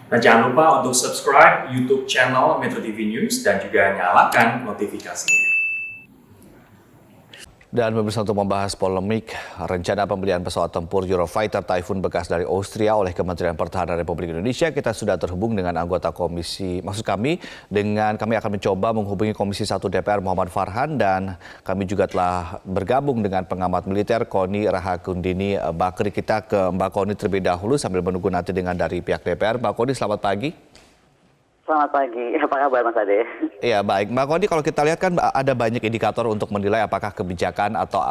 Nah, jangan lupa untuk subscribe YouTube channel Metro TV News dan juga nyalakan notifikasinya. Dan pemirsa, untuk membahas polemik rencana pembelian pesawat tempur Eurofighter Typhoon bekas dari Austria oleh Kementerian Pertahanan Republik Indonesia, kita sudah terhubung dengan anggota kami akan mencoba menghubungi Komisi 1 DPR Muhammad Farhan, dan kami juga telah bergabung dengan pengamat militer Koni Rahakundini Bakri. Kita ke Mbak Koni terlebih dahulu sambil menunggu nanti dengan dari pihak DPR. Mbak Koni, selamat pagi. Selamat pagi, apa kabar Mas Ade? Iya, baik. Mbak Koni, kalau kita lihat kan ada banyak indikator untuk menilai apakah kebijakan atau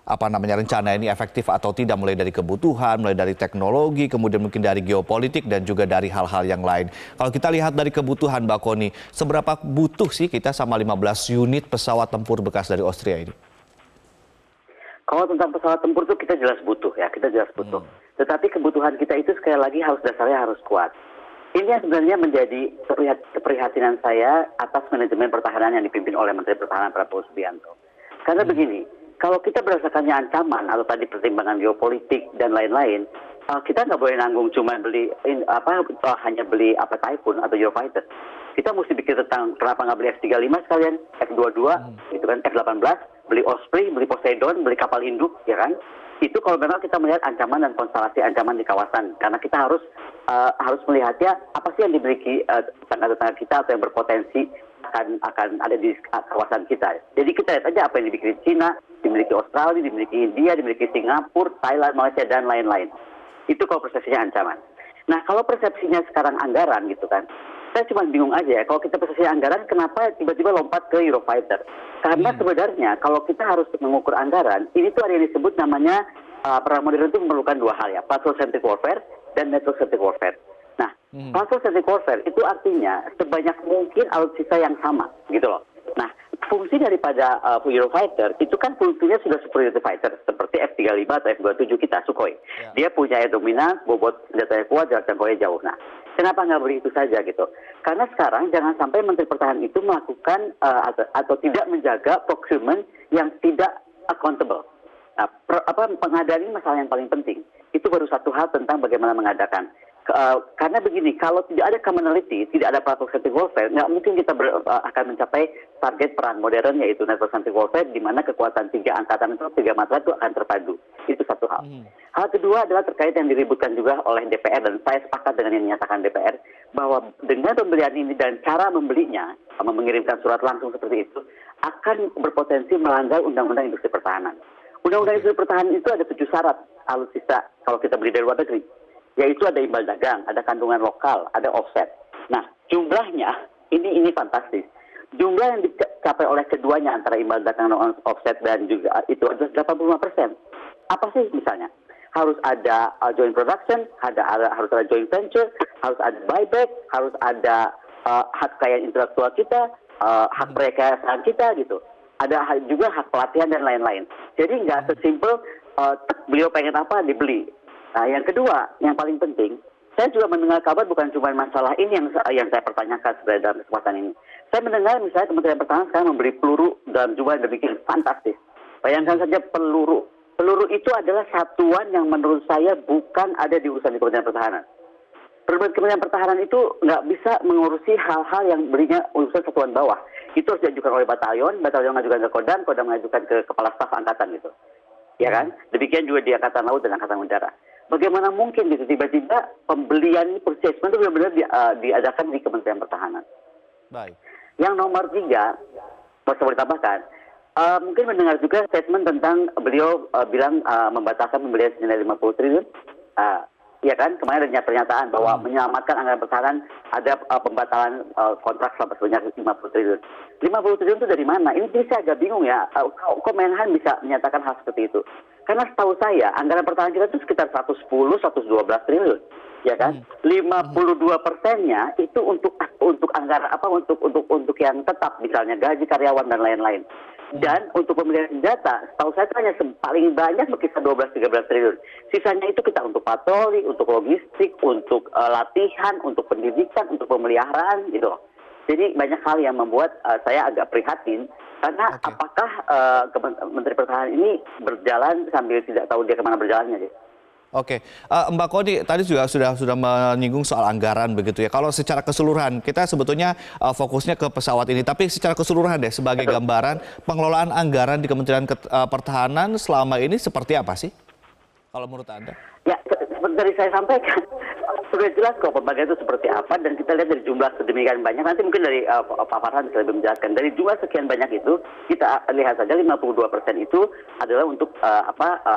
rencana ini efektif atau tidak, mulai dari kebutuhan, mulai dari teknologi, kemudian mungkin dari geopolitik dan juga dari hal-hal yang lain. Kalau kita lihat dari kebutuhan, Mbak Koni, seberapa butuh sih kita sama 15 unit pesawat tempur bekas dari Austria ini? Kalau tentang pesawat tempur itu kita jelas butuh ya, kita jelas butuh. Tetapi kebutuhan kita itu sekali lagi dasarnya harus kuat. Ini yang sebenarnya menjadi keprihatinan saya atas manajemen pertahanan yang dipimpin oleh Menteri Pertahanan Prabowo Subianto. Karena begini, kalau kita berdasarkannya ancaman atau tadi pertimbangan geopolitik dan lain-lain, kita nggak boleh nanggung cuma hanya beli Typhoon atau Eurofighter. Kita mesti pikir tentang kenapa nggak beli F-35 sekalian, F-22, gitu kan, F-18, beli Osprey, beli Poseidon, beli kapal induk, ya kan? Itu kalau memang kita melihat ancaman dan konstelasi ancaman di kawasan, karena kita harus melihatnya apa sih yang dimiliki tetangga-tetangga kita atau yang berpotensi akan ada di kawasan kita. Jadi kita lihat aja apa yang dimiliki Cina, dimiliki Australia, dimiliki India, dimiliki Singapura, Thailand, Malaysia dan lain-lain. Itu kalau persepsinya ancaman. Nah, kalau persepsinya sekarang anggaran gitu kan, saya cuma bingung aja ya, kalau kita persepsinya anggaran, kenapa tiba-tiba lompat ke Eurofighter? Karena sebenarnya kalau kita harus mengukur anggaran, ini tuh ada yang disebut namanya perang modern itu memerlukan dua hal ya, platform-centric warfare dan network-centric warfare. Nah, platform-centric warfare itu artinya sebanyak mungkin alutsista yang sama, gitu loh. Nah, fungsi daripada Eurofighter itu kan fungsinya sudah superiority fighter seperti F-35 atau F-27 kita, Sukhoi. Dia punya air dominan, bobot senjatanya kuat, jarak jangkaunya jauh. Nah, kenapa nggak beli itu saja gitu? Karena sekarang jangan sampai Menteri Pertahanan itu melakukan atau tidak menjaga procurement yang tidak accountable. Nah, pengadaan ini masalah yang paling penting. Itu baru satu hal tentang bagaimana mengadakan. Karena begini, kalau tidak ada commonality, tidak ada platform-centric warfare, nggak mungkin kita akan mencapai target perang modern, yaitu network-centric warfare, di mana kekuatan 3 angkatan itu, 3 matra itu akan terpadu. Itu satu hal. Hal kedua adalah terkait yang diributkan juga oleh DPR, dan saya sepakat dengan yang dinyatakan DPR, bahwa dengan pembelian ini dan cara membelinya, mengirimkan surat langsung seperti itu, akan berpotensi melanggar Undang-Undang Industri Pertahanan. Undang-Undang Industri Pertahanan itu ada 7 syarat alutsista kalau kita beli dari luar negeri. Yaitu ada imbal dagang, ada kandungan lokal, ada offset. Nah, jumlahnya ini fantastis. Jumlah yang dicapai oleh keduanya antara imbal dagang dan offset dan juga itu adalah 85%. Apa sih misalnya? Harus ada joint production, harus ada joint venture, harus ada buyback, harus ada hak kekayaan intelektual kita, hak perkayaan kita gitu. Ada juga hak pelatihan dan lain-lain. Jadi nggak sesimpel beliau pengen apa dibeli. Nah, yang kedua, yang paling penting, saya juga mendengar kabar bukan cuma masalah ini yang saya pertanyakan sebenarnya dalam kesempatan ini. Saya mendengar misalnya Kementerian Pertahanan sekarang memberi peluru dalam jumlah yang demikian fantastis. Bayangkan saja peluru. Peluru itu adalah satuan yang menurut saya bukan ada di urusan di Kementerian Pertahanan. Kementerian Pertahanan itu nggak bisa mengurusi hal-hal yang berinya urusan satuan bawah. Itu harus diajukan oleh batalion mengajukan ke Kodam mengajukan ke Kepala Staf Angkatan gitu. Ya kan? Demikian juga di Angkatan Laut dan Angkatan Udara. Bagaimana mungkin gitu tiba-tiba pembelian purchasement itu benar-benar diadakan di Kementerian Pertahanan. Baik. Yang nomor 3, boleh ditambahkan, mungkin mendengar juga statement tentang beliau bilang membatalkan pembelian senilai 50 triliun. Ya kan, kemarin ada pernyataan bahwa menyelamatkan anggaran pertahanan ada pembatalan kontrak selama sebanyak 50 triliun. 50 triliun itu dari mana? Ini jadi saya agak bingung ya, kok Menhan bisa menyatakan hal seperti itu. Karena setahu saya, anggaran pertahanan kita itu sekitar 110-112 triliun. Ya kan? 52%-nya itu untuk anggaran untuk yang tetap, misalnya gaji karyawan dan lain-lain. Dan untuk pembelian senjata, setahu saya itu hanya paling banyak berkisar 12-13 triliun. Sisanya itu kita untuk patroli, untuk logistik, untuk latihan, untuk pendidikan, untuk pemeliharaan gitu loh. Jadi banyak hal yang membuat saya agak prihatin karena apakah Menteri Pertahanan ini berjalan sambil tidak tahu dia kemana berjalannya. Oke, Mbak Koni tadi juga sudah menyinggung soal anggaran begitu ya. Kalau secara keseluruhan kita sebetulnya fokusnya ke pesawat ini, tapi secara keseluruhan deh sebagai gambaran pengelolaan anggaran di Kementerian Pertahanan selama ini seperti apa sih? Kalau menurut Anda? Ya, seperti tadi saya sampaikan, sudah jelas kok pembagian itu seperti apa, dan kita lihat dari jumlah sedemikian banyak. Nanti mungkin dari Pak Farhan bisa lebih menjelaskan. Dari jumlah sekian banyak itu, kita lihat saja 52% itu adalah untuk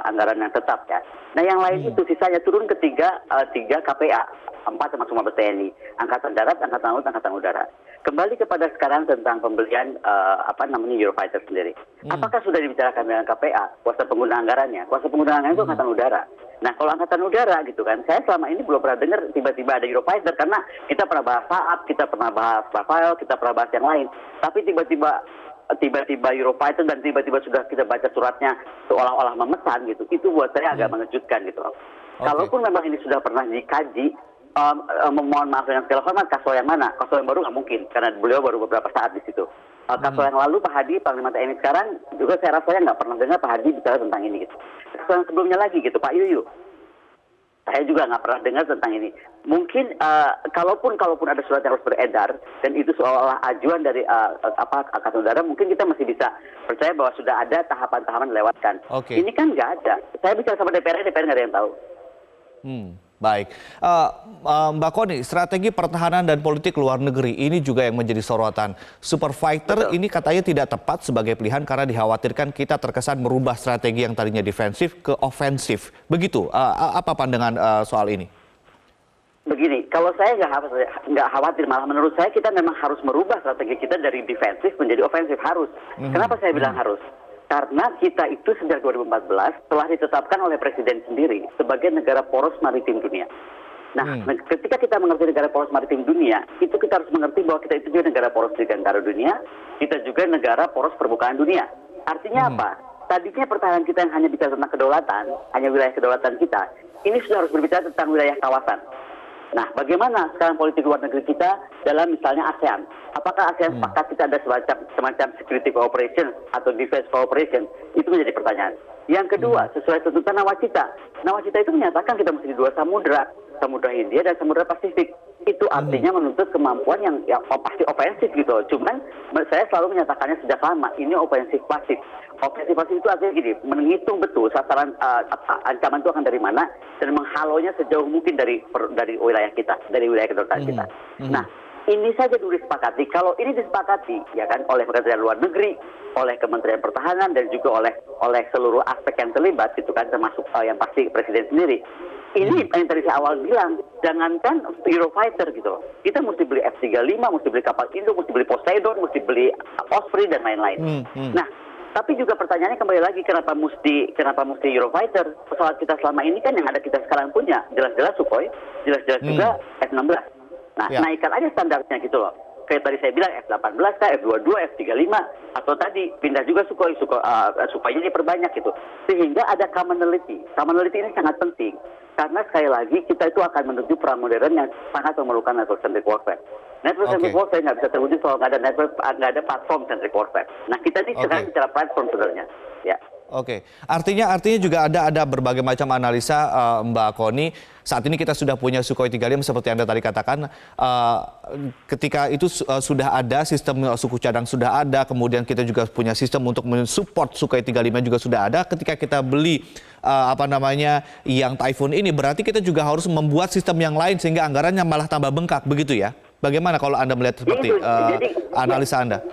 anggaran yang tetap ya. Nah, yang lain itu sisanya turun ke tiga KPA, 4 termasuk Mabes TNI, Angkatan Darat, Angkatan Laut, Angkatan Udara. Kembali kepada sekarang tentang pembelian Eurofighter sendiri. Apakah sudah dibicarakan dengan KPA kuasa pengguna anggarannya? Kuasa pengguna anggaran itu Angkatan Udara. Nah, kalau Angkatan Udara gitu kan, saya selama ini belum pernah dengar tiba-tiba ada Eurofighter, karena kita pernah bahas Saab, kita pernah bahas Rafael, kita pernah bahas yang lain. Tapi tiba-tiba Eurofighter dan tiba-tiba sudah kita baca suratnya seolah-olah memesan gitu. Itu buat saya agak mengejutkan gitu. Kalaupun memang ini sudah pernah dikaji, mohon maaf dengan segala hormat, Kasol yang mana? Kasol yang baru nggak mungkin, karena beliau baru beberapa saat di situ. Kasol yang lalu Pak Hadi, Panglima TNI sekarang, juga saya rasanya nggak pernah dengar Pak Hadi bicara tentang ini gitu. Kasol yang sebelumnya lagi gitu, Pak Yuyu, saya juga nggak pernah dengar tentang ini. Mungkin kalaupun ada surat yang harus beredar dan itu seolah-olah ajuan dari Angkatan Udara, mungkin kita masih bisa percaya bahwa sudah ada tahapan-tahapan dilewatkan. Ini kan nggak ada. Saya bicara sama DPR nggak ada yang tahu. Baik, Mbak Koni, strategi pertahanan dan politik luar negeri ini juga yang menjadi sorotan. Super Fighter ini katanya tidak tepat sebagai pilihan karena dikhawatirkan kita terkesan merubah strategi yang tadinya defensif ke ofensif. Begitu, apa pandangan soal ini? Begini, kalau saya nggak khawatir, malah menurut saya kita memang harus merubah strategi kita dari defensif menjadi ofensif, harus. Kenapa saya bilang harus? Karena kita itu sejak 2014 telah ditetapkan oleh Presiden sendiri sebagai negara poros maritim dunia. Nah, ketika kita mengerti negara poros maritim dunia, itu kita harus mengerti bahwa kita itu juga negara poros dirgantara dunia, kita juga negara poros permukaan dunia. Artinya apa? Tadinya pertahanan kita yang hanya bicara tentang kedaulatan, hanya wilayah kedaulatan kita, ini sudah harus berbicara tentang wilayah kawasan. Nah, bagaimana sekarang politik luar negeri kita dalam misalnya ASEAN? Apakah ASEAN sepakat kita ada semacam security cooperation atau defense cooperation? Itu menjadi pertanyaan. Yang kedua, sesuai tuntutan Nawacita. Nawacita itu menyatakan kita mesti di 2 samudra, Samudra Hindia dan Samudra Pasifik. Itu artinya menuntut kemampuan yang pasti ofensif gitu. Cuman saya selalu menyatakannya sejak lama, ini ofensif pasif. Ofensif pasif itu artinya gini, menghitung betul sasaran ancaman itu akan dari mana dan menghalonya sejauh mungkin dari wilayah kita, dari wilayah kedaulatan kita. Nah, ini saja dulu disepakati. Kalau ini disepakati, ya kan, oleh Kementerian Luar Negeri, oleh Kementerian Pertahanan dan juga oleh seluruh aspek yang terlibat, gitu kan, termasuk yang pasti Presiden sendiri. Ini yang tadi saya awal bilang, jangankan Eurofighter gitu loh. Kita mesti beli F-35, mesti beli kapal Indo, mesti beli Poseidon, mesti beli Osprey dan lain-lain. Nah, tapi juga pertanyaannya kembali lagi, kenapa mesti Eurofighter? Pesawat kita selama ini kan yang ada kita sekarang punya, jelas-jelas Sukhoi, jelas-jelas juga F-16. Nah, naikkan aja standarnya gitu loh. Kayak tadi saya bilang F-18, F-22, F-35, atau tadi pindah juga Sukhoi supaya diperbanyak gitu. Sehingga ada commonality. Commonality ini sangat penting. Karena sekali lagi kita itu akan menuju perang modern yang sangat memerlukan network-centric warfare. Network-centric warfare nggak bisa terwujud kalau nggak ada platform-centric warfare. Nah, kita ini sekarang bicara platform sebenarnya. Ya. Oke, artinya juga ada berbagai macam analisa, Mbak Koni. Saat ini kita sudah punya Sukhoi 35 seperti Anda tadi katakan. Ketika itu sudah ada sistem suku cadang sudah ada, kemudian kita juga punya sistem untuk mensupport Sukhoi 35 juga sudah ada. Ketika kita beli yang Typhoon ini, berarti kita juga harus membuat sistem yang lain sehingga anggarannya malah tambah bengkak, begitu ya? Bagaimana kalau Anda melihat seperti analisa Anda?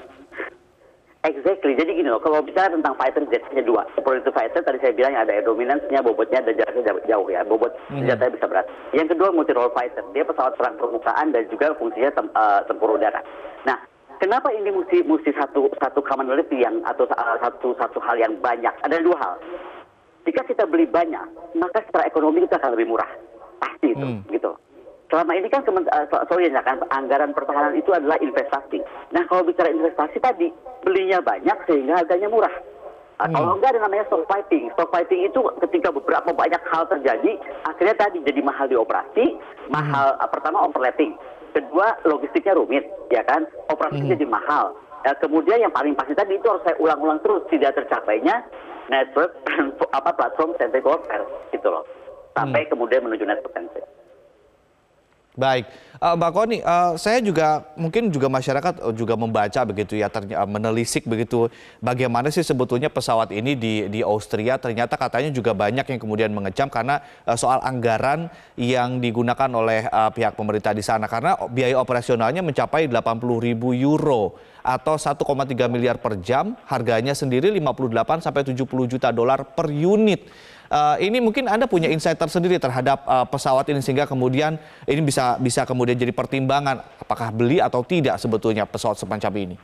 Exactly. Jadi gini loh, kalau bicara tentang fighter jetnya 2, Superlative Fighter tadi saya bilang ada air dominance-nya, bobotnya dan jaraknya jauh ya, bobot senjatanya bisa berat. Yang kedua multi role fighter, dia pesawat perang permukaan dan juga fungsinya tempur udara. Nah, kenapa ini mesti satu commonality yang atau satu hal yang banyak? Ada 2 hal. Jika kita beli banyak, maka secara ekonomi kita akan lebih murah, pasti itu, gitu. Selama ini kan anggaran pertahanan itu adalah investasi. Nah, kalau bicara investasi tadi, belinya banyak sehingga harganya murah. Kalau enggak ada namanya stock fighting. Stock fighting itu ketika beberapa banyak hal terjadi, akhirnya tadi jadi mahal di operasi, pertama overlapping. Kedua, logistiknya rumit, ya kan? Operasinya jadi mahal. Kemudian yang paling pasti tadi itu harus saya ulang-ulang terus, tidak tercapainya network platform centric warfare, gitu loh. sampai kemudian menuju net potensi. Baik, Mbak Koni, saya juga mungkin juga masyarakat juga membaca begitu ya, menelisik begitu bagaimana sih sebetulnya pesawat ini di Austria. Ternyata katanya juga banyak yang kemudian mengecam karena soal anggaran yang digunakan oleh pihak pemerintah di sana, karena biaya operasionalnya mencapai 80.000 euro atau 1,3 miliar per jam, harganya sendiri 58 sampai 70 juta dolar per unit. Ini mungkin Anda punya insight tersendiri terhadap pesawat ini sehingga kemudian ini bisa kemudian jadi pertimbangan apakah beli atau tidak sebetulnya pesawat semacam ini.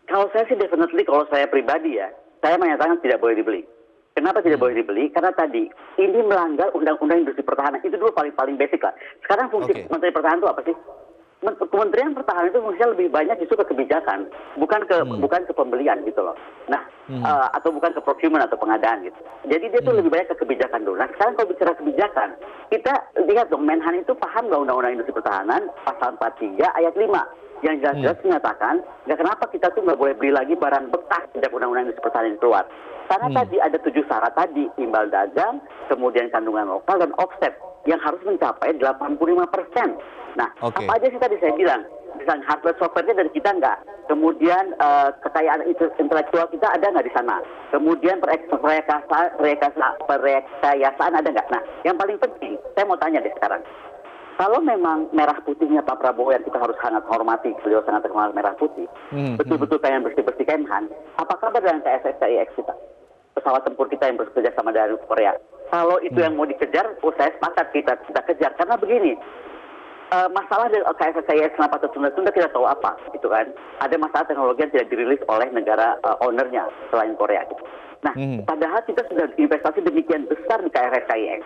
Kalau saya sih definitely, kalau saya pribadi ya, saya menyatakan tidak boleh dibeli. Kenapa tidak boleh dibeli? Karena tadi ini melanggar undang-undang industri pertahanan. Itu dulu paling basic lah. Sekarang fungsi Menteri Pertahanan itu apa sih? Kementerian Pertahanan itu fungsinya lebih banyak justru ke kebijakan, bukan ke pembelian gitu loh. Nah, atau bukan ke procurement atau pengadaan gitu. Jadi dia tuh lebih banyak ke kebijakan dulu. Nah, sekarang kalau bicara kebijakan, kita lihat dong, Menhan itu paham nggak Undang-Undang Industri Pertahanan pasal 43 ayat 5 yang jelas-jelas menyatakan nggak kenapa kita tuh nggak boleh beli lagi barang bekas sejak Undang-Undang Industri Pertahanan keluar. Karena tadi ada 7 syarat tadi, imbal dagang, kemudian kandungan lokal dan offset yang harus mencapai 85%. Nah, apa aja sih tadi saya bilang? Misalnya hardware software-nya dari kita nggak? Kemudian kekayaan intelektual kita ada nggak di sana? Kemudian perekayasaan ada nggak? Nah, yang paling penting, saya mau tanya deh sekarang. Kalau memang merah putihnya Pak Prabowo yang kita harus sangat hormati, beliau sangat terkenal merah putih, betul-betul pengen bersih-bersih Kemhan, apa kabar dengan KSX kita? Pesawat tempur kita yang bekerja sama dengan Korea. Kalau itu yang mau dikejar, saya sepakat kita kejar. Karena begini, masalah dari KSX kenapa tertunda-tunda kita tahu apa, gitu kan? Ada masalah teknologi yang tidak dirilis oleh negara ownernya selain Korea. Gitu. Nah, padahal kita sudah investasi demikian besar di KSX.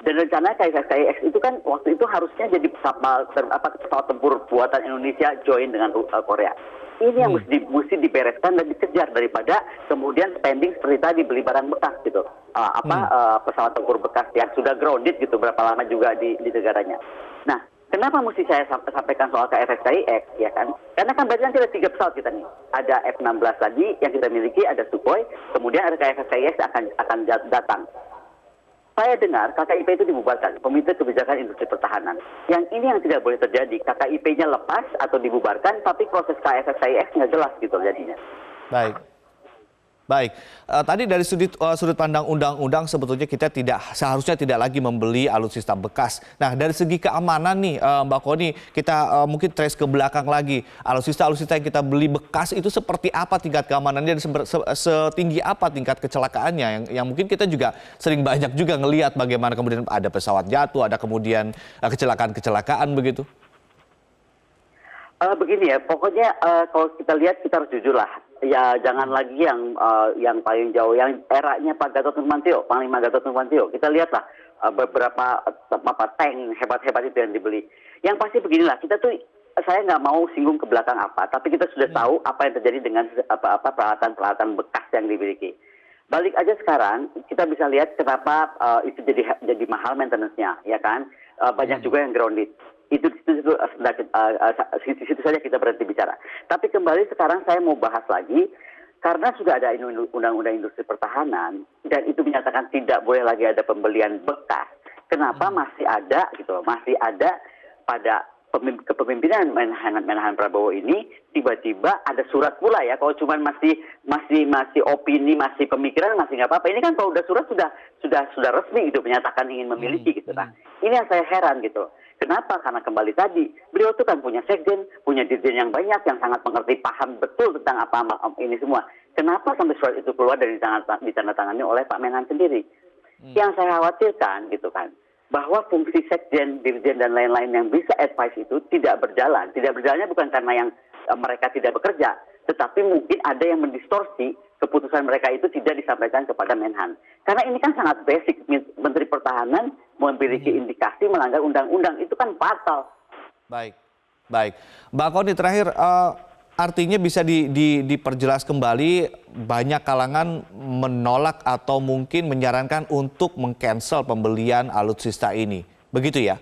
Dan rencana KSX itu kan waktu itu harusnya jadi pesawat tempur buatan Indonesia join dengan Korea. Ini yang mesti dibereskan dan dikejar daripada kemudian spending seperti tadi beli barang bekas gitu. Pesawat tempur bekas yang sudah grounded gitu berapa lama juga di negaranya. Nah, kenapa mesti saya sampaikan soal KSX ya kan? Karena kan berarti nanti ada 3 pesawat kita nih. Ada F-16 lagi yang kita miliki, ada Sukhoi, kemudian ada KSX akan datang. Saya dengar KKIP itu dibubarkan, Komite Kebijakan Industri Pertahanan. Yang ini yang tidak boleh terjadi, KKIP-nya lepas atau dibubarkan, tapi proses KSX nggak jelas gitu jadinya. Baik, tadi dari sudut pandang undang-undang sebetulnya kita seharusnya tidak lagi membeli alutsista bekas. Nah, dari segi keamanan nih Mbak Koni, kita mungkin trace ke belakang lagi. Alutsista yang kita beli bekas itu seperti apa tingkat keamanannya dan setinggi apa tingkat kecelakaannya yang mungkin kita juga sering banyak juga ngelihat bagaimana kemudian ada pesawat jatuh, ada kemudian kecelakaan begitu. Begini ya, pokoknya kalau kita lihat kita harus jujur lah. Ya jangan lagi yang paling jauh, yang eranya Pak Gatot Nurmantio, Panglima Gatot Nurmantio. Kita lihatlah beberapa tank hebat-hebat itu yang dibeli. Yang pasti beginilah, kita tuh saya nggak mau singgung ke belakang apa, tapi kita sudah tahu apa yang terjadi dengan peralatan-peralatan bekas yang dimiliki. Balik aja sekarang, kita bisa lihat kenapa itu jadi mahal maintenance-nya, ya kan? Banyak juga yang grounded. Itu situ saja kita berhenti bicara. Tapi kembali sekarang saya mau bahas lagi karena sudah ada undang-undang industri pertahanan dan itu menyatakan tidak boleh lagi ada pembelian bekas. Kenapa masih ada gitu loh, masih ada pada kepemimpinan Menhan Prabowo ini tiba-tiba ada surat pula ya. Kalau cuma masih opini, masih pemikiran masih nggak apa-apa. Ini kan kalau udah surat sudah resmi gitu menyatakan ingin memiliki gitu. Nah, ini yang saya heran gitu. Kenapa? Karena kembali tadi, beliau itu kan punya sekjen, punya dirjen yang banyak, yang sangat mengerti, paham betul tentang apa ini semua. Kenapa sampai surat itu keluar dan ditandatangani oleh Pak Menhan sendiri? Yang saya khawatirkan gitu kan, bahwa fungsi sekjen, dirjen, dan lain-lain yang bisa advice itu tidak berjalan. Tidak berjalannya bukan karena yang mereka tidak bekerja, tetapi mungkin ada yang mendistorsi keputusan mereka itu tidak disampaikan kepada Menhan. Karena ini kan sangat basic, Menteri Pertahanan memiliki indikasi melanggar undang-undang, itu kan fatal. Baik. Mbak Koni, terakhir artinya bisa diperjelas kembali, banyak kalangan menolak atau mungkin menyarankan untuk meng-cancel pembelian alutsista ini. Begitu ya?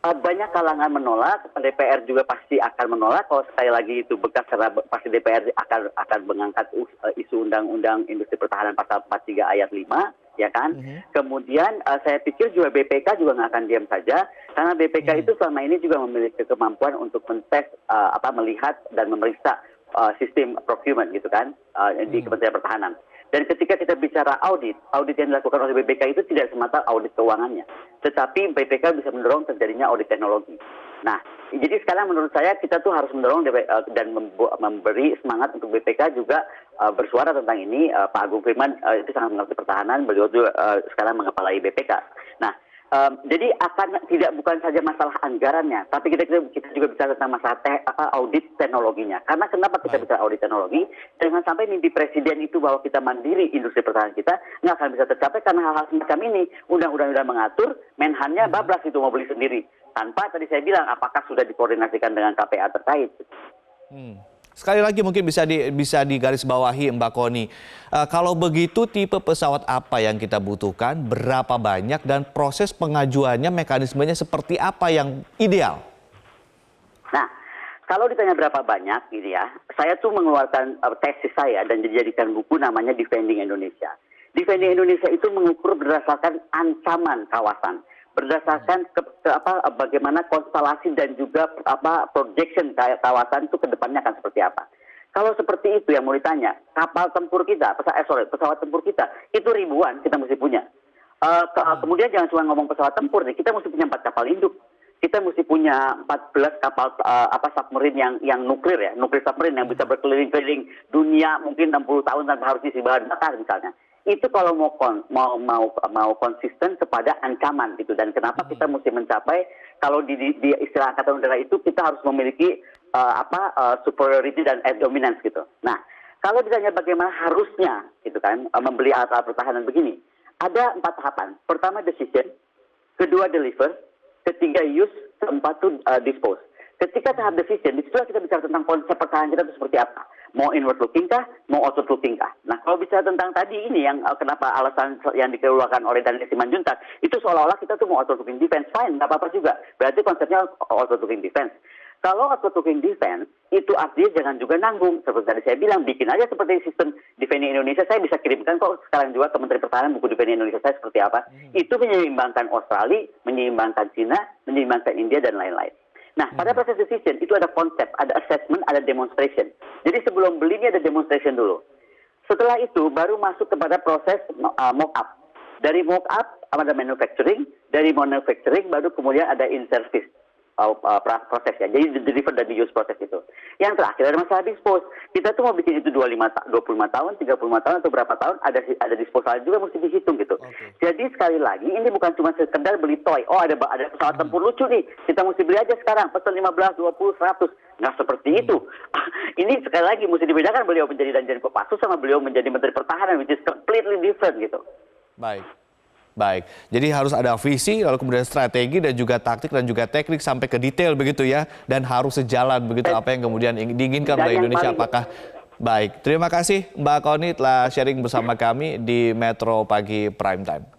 Banyak kalangan menolak, DPR juga pasti akan menolak. Kalau sekali lagi itu bekas, karena pasti DPR akan mengangkat isu undang-undang industri pertahanan pasal 43 ayat 5. ya kan? Kemudian saya pikir juga BPK juga nggak akan diam saja, karena BPK itu selama ini juga memiliki kemampuan untuk melihat dan memeriksa sistem procurement gitu kan di Kementerian Pertahanan. Dan ketika kita bicara audit yang dilakukan oleh BPK itu tidak semata audit keuangannya, tetapi BPK bisa mendorong terjadinya audit teknologi. Nah, jadi sekarang menurut saya kita tuh harus mendorong dan memberi semangat untuk BPK juga bersuara tentang ini. Pak Agung Firman itu sangat mengerti pertahanan, beliau juga sekarang mengepalai BPK. Nah, jadi bukan saja masalah anggarannya, tapi kita juga bicara tentang masalah audit teknologinya. Karena kenapa kita bicara audit teknologi? Jangan sampai mimpi presiden itu bahwa kita mandiri industri pertahanan kita nggak akan bisa tercapai karena hal-hal semacam ini. Undang-undang sudah mengatur, Menhannya bablas itu mau beli sendiri. Tanpa tadi saya bilang apakah sudah dikoordinasikan dengan KPA terkait. Sekali lagi mungkin bisa digarisbawahi Mbak Koni. Kalau begitu tipe pesawat apa yang kita butuhkan, berapa banyak, dan proses pengajuannya, mekanismenya seperti apa yang ideal? Nah, kalau ditanya berapa banyak gitu ya, saya tuh mengeluarkan tesis saya dan dijadikan buku namanya Defending Indonesia. Defending Indonesia itu mengukur berdasarkan ancaman kawasan, berdasarkan bagaimana konstelasi dan juga projection kawasan itu ke depannya akan seperti apa. Kalau seperti itu yang mau ditanya, kapal tempur kita, pesawat tempur kita itu ribuan kita mesti punya. Kemudian jangan cuma ngomong pesawat tempur nih, kita mesti punya 4 kapal induk. Kita mesti punya 14 kapal submarine yang nuklir ya, nuklir submarine yang bisa berkeliling-keliling dunia mungkin 60 tahun tanpa harus isi bahan bakar misalnya. Itu kalau mau konsisten kepada ancaman gitu, dan kenapa kita mesti mencapai kalau di istilah Angkatan Udara itu kita harus memiliki superiority dan air dominance gitu. Nah, kalau ditanya bagaimana harusnya gitu kan membeli alat-alat pertahanan begini, ada 4 tahapan. Pertama decision, kedua deliver, ketiga use, keempat tuh dispose. Ketika tahap decision, disitulah kita bicara tentang konsep pertahanan kita itu seperti apa. Mau inward looking kah, mau outward looking kah. Nah, kalau bicara tentang tadi ini yang kenapa alasan yang dikeluarkan oleh Daniel Simanjuntak, itu seolah-olah kita tuh mau outward looking defense, fine, nggak apa-apa juga. Berarti konsepnya outward looking defense. Kalau outward looking defense, itu artinya jangan juga nanggung. Seperti tadi saya bilang, bikin aja seperti sistem Defending Indonesia. Saya bisa kirimkan kok sekarang juga ke Menteri Pertahanan buku Defending Indonesia saya seperti apa. Itu menyeimbangkan Australia, menyeimbangkan China, menyeimbangkan India, dan lain-lain. Nah, pada proses decision itu ada konsep, ada assessment, ada demonstration. Jadi sebelum beli ini ada demonstration dulu. Setelah itu baru masuk kepada proses mock-up. Dari mock-up ada manufacturing, dari manufacturing baru kemudian ada in-service prosesnya. Jadi deliver dan di-use proses itu. Yang terakhir ada masalah dispose. Kita tuh mau bikin itu 25 tahun, 35 tahun, atau berapa tahun, ada disposal juga mesti dihitung gitu. Okay. Jadi sekali lagi ini bukan cuma sekedar beli toy. Oh ada pesawat tempur lucu nih, kita mesti beli aja sekarang, pesan 15, 20, 100. Nggak seperti itu. Ini sekali lagi mesti dibedakan beliau menjadi Danjen Kopassus sama beliau menjadi Menteri Pertahanan, which is completely different gitu. Baik, jadi harus ada visi, lalu kemudian strategi dan juga taktik dan juga teknik sampai ke detail begitu ya, dan harus sejalan begitu apa yang kemudian diinginkan oleh Indonesia. Apakah baik? Terima kasih Mbak Koni telah sharing bersama kami di Metro Pagi Prime Time.